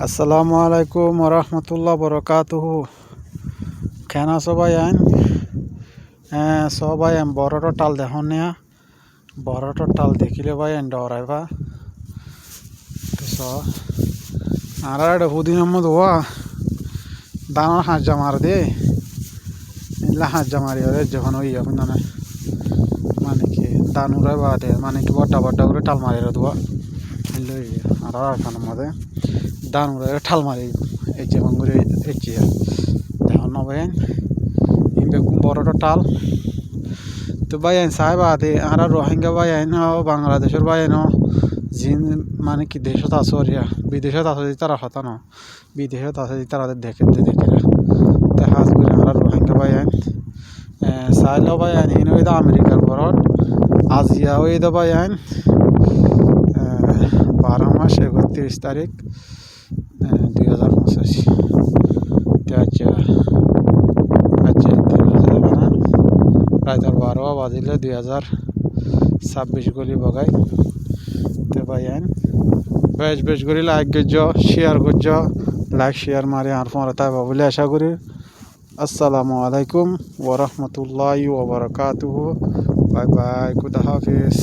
আসসালামু আলাইকুম ওরহমতুল্লাহ বরকাতুহু। কেন সবাই আইন? হ্যাঁ সবাই আইন বড়টো টাল দেখুন নিয়া, বড়টো টাল দেখিলে ভাই আইন ডরাইবা। আর একটা হুদিন আহমদ হওয়া দানা হাঁজা মার দে, এগুলা হাঁজা মারি আরে যখন ওই এখন মানে কি দান উড়াইবা দে, মানে কি বড্ডা বড্ডা করে টাল মারি দেওয়া আর এখানের মধ্যে দান উড়াই ঠাল মারি এই যেমন করে এই দেখুন না ভাই বেগুন বড়টো টাল তো ভাই আইন সাহেব আদে আর রোহিঙ্গা ভাই আইন বাংলাদেশের ভাই আইন জিন মানে কি দেশত আছো রিয়া বিদেশত আছো যদি তারা হতা ন বিদেশত আছে যদি তারা দেখে দেখে দেখা করে আর রোহিঙ্গা ভাই আইন চাইলেও ভাই আইন হিন ওই আমেরিকার ঘরত আজিয়া ওই ভাই আইন 12 মাস 31 তারিখ 2025 আচ্ছা আচ্ছা প্রায় 12 বাজিলে 2026 গলি বগাই তো ভাই আইন বেশ করি লাইক করছ শেয়ার করছ লাইক শেয়ার মারি আর পরে তাই বলে আশা করি। আসসালামু আলাইকুম ওরহমতুল্লাহি ওয়া বারাকাতুহু। বাই বাই, খুদা হাফিজ।